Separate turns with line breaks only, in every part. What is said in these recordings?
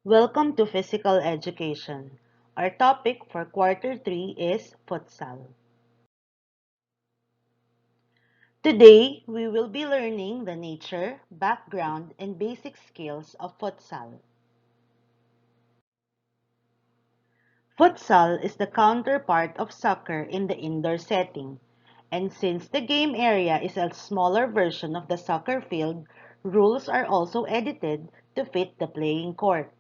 Welcome to Physical Education. Our topic for quarter 3 is futsal. Today, we will be learning the nature, background, and basic skills of futsal. Futsal is the counterpart of soccer in the indoor setting, and since the game area is a smaller version of the soccer field, rules are also edited to fit the playing court.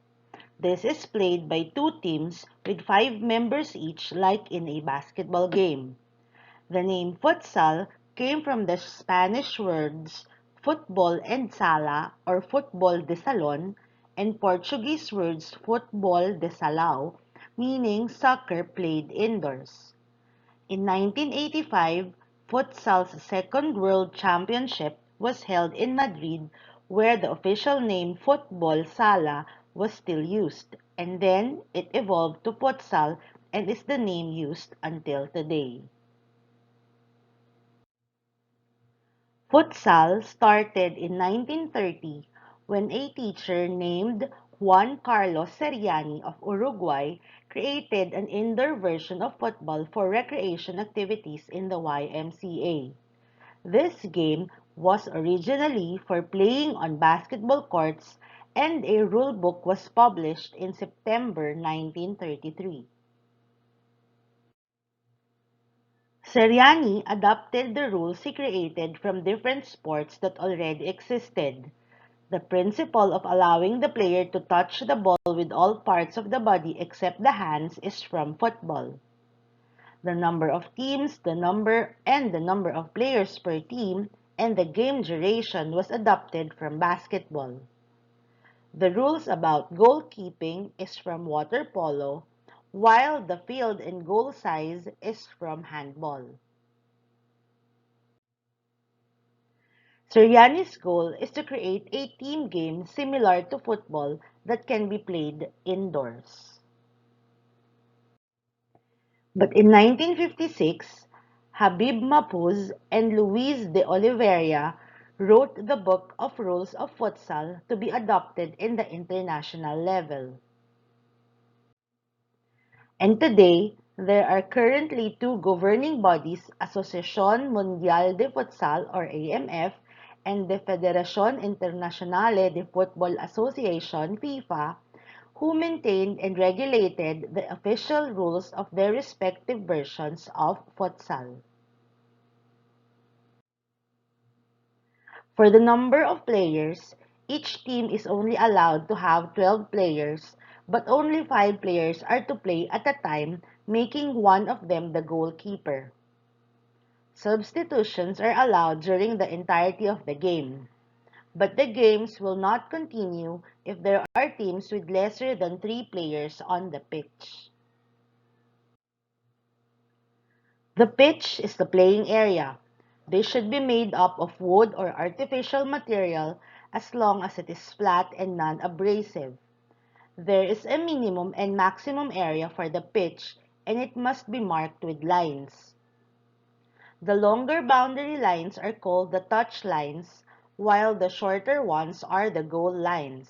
This is played by two teams with 5 members each like in a basketball game. The name futsal came from the Spanish words football and sala or football de salon and Portuguese words futebol de salão, meaning soccer played indoors. In 1985, futsal's second World Championship was held in Madrid where the official name football sala was still used, and then it evolved to futsal and is the name used until today. Futsal started in 1930 when a teacher named Juan Carlos Seriani of Uruguay created an indoor version of football for recreation activities in the YMCA. This game was originally for playing on basketball courts and a rule book was published in September 1933. Seriani adopted the rules he created from different sports that already existed. The principle of allowing the player to touch the ball with all parts of the body except the hands is from football. The number of teams, the number of players per team, and the game duration was adopted from basketball. The rules about goalkeeping is from water polo, while the field and goal size is from handball. Sirianni's goal is to create a team game similar to football that can be played indoors. But in 1956, Habib Mapuz and Luis de Oliveira wrote the Book of Rules of Futsal to be adopted in the international level. And today, there are currently two governing bodies, Asociación Mundial de Futsal or AMF and the Federación Internacional de Fútbol Association FIFA, who maintained and regulated the official rules of their respective versions of futsal. For the number of players, each team is only allowed to have 12 players, but only 5 players are to play at a time, making one of them the goalkeeper. Substitutions are allowed during the entirety of the game, but the games will not continue if there are teams with lesser than 3 players on the pitch. The pitch is the playing area. They should be made up of wood or artificial material as long as it is flat and non-abrasive. There is a minimum and maximum area for the pitch and it must be marked with lines. The longer boundary lines are called the touch lines, while the shorter ones are the goal lines.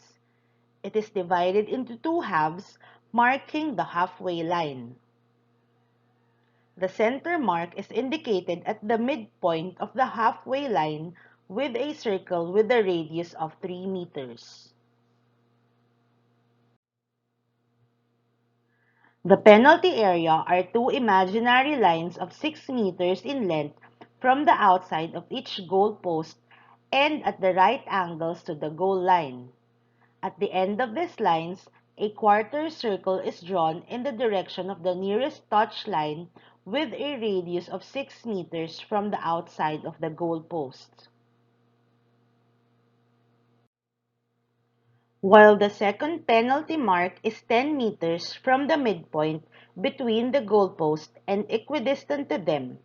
It is divided into two halves, marking the halfway line. The center mark is indicated at the midpoint of the halfway line with a circle with a radius of 3 meters. The penalty area are two imaginary lines of 6 meters in length from the outside of each goal post and at the right angles to the goal line. At the end of these lines, a quarter circle is drawn in the direction of the nearest touch line with a radius of 6 meters from the outside of the goal post. While the second penalty mark is 10 meters from the midpoint between the goalpost and equidistant to them,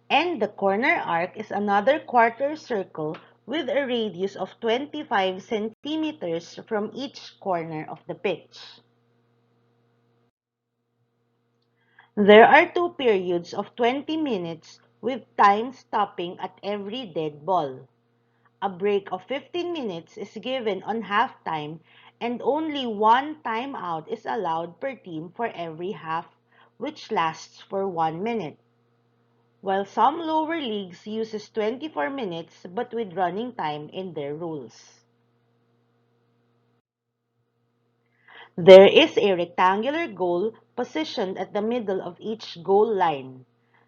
and the corner arc is another quarter circle with a radius of 25 centimeters from each corner of the pitch. There are two periods of 20 minutes with time stopping at every dead ball. A break of 15 minutes is given on halftime and only one timeout is allowed per team for every half, which lasts for 1 minute. While some lower leagues uses 24 minutes but with running time in their rules. There is a rectangular goal positioned at the middle of each goal line.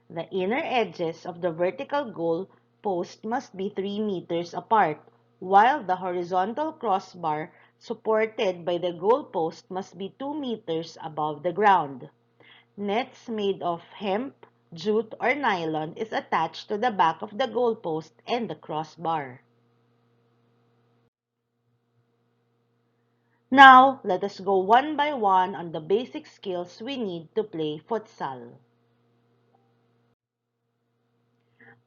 The inner edges of the vertical goal post must be 3 meters apart, while the horizontal crossbar supported by the goal post must be 2 meters above the ground. Nets made of hemp, jute, or nylon is attached to the back of the goal post and the crossbar. Now, let us go one by one on the basic skills we need to play futsal.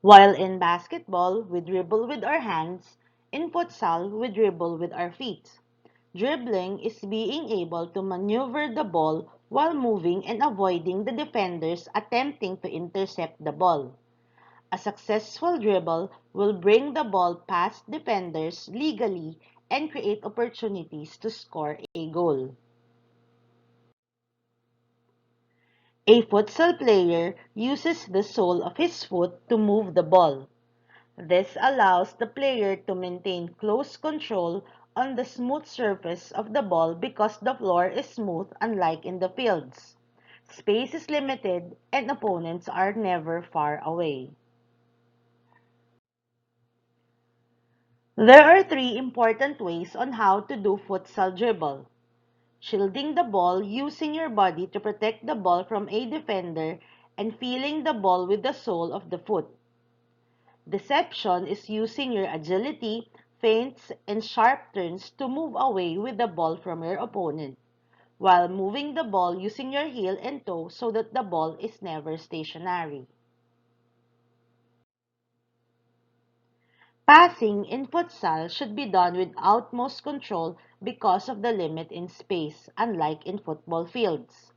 While in basketball, we dribble with our hands, in futsal, we dribble with our feet. Dribbling is being able to maneuver the ball while moving and avoiding the defenders attempting to intercept the ball. A successful dribble will bring the ball past defenders legally and create opportunities to score a goal. A futsal player uses the sole of his foot to move the ball. This allows the player to maintain close control on the smooth surface of the ball because the floor is smooth unlike in the fields. Space is limited and opponents are never far away. There are three important ways on how to do futsal dribble. Shielding the ball using your body to protect the ball from a defender and feeling the ball with the sole of the foot. Deception is using your agility, feints, and sharp turns to move away with the ball from your opponent, while moving the ball using your heel and toe so that the ball is never stationary. Passing in futsal should be done with utmost control because of the limit in space, unlike in football fields.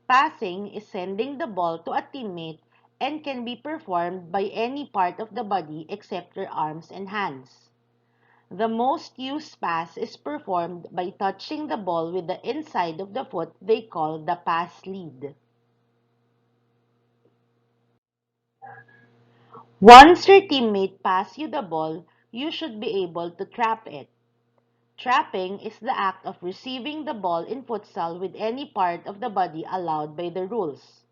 Passing is sending the ball to a teammate and can be performed by any part of the body except your arms and hands. The most used pass is performed by touching the ball with the inside of the foot they call the pass lead. Once your teammate passes you the ball, you should be able to trap it. Trapping is the act of receiving the ball in futsal with any part of the body allowed by the rules.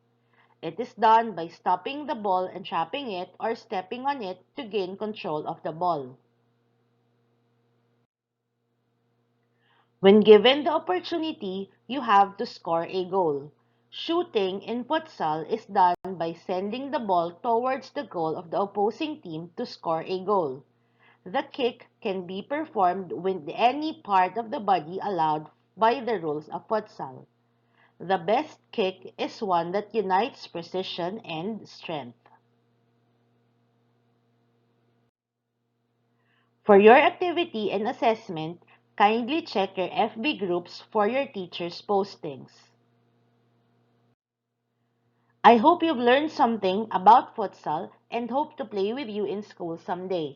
It is done by stopping the ball and trapping it or stepping on it to gain control of the ball. When given the opportunity, you have to score a goal. Shooting in futsal is done by sending the ball towards the goal of the opposing team to score a goal. The kick can be performed with any part of the body allowed by the rules of futsal. The best kick is one that unites precision and strength. For your activity and assessment, kindly check your FB groups for your teachers' postings. I hope you've learned something about futsal and hope to play with you in school someday.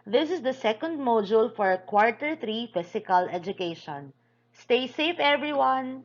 This is the second module for Quarter 3 Physical Education. Stay safe, everyone!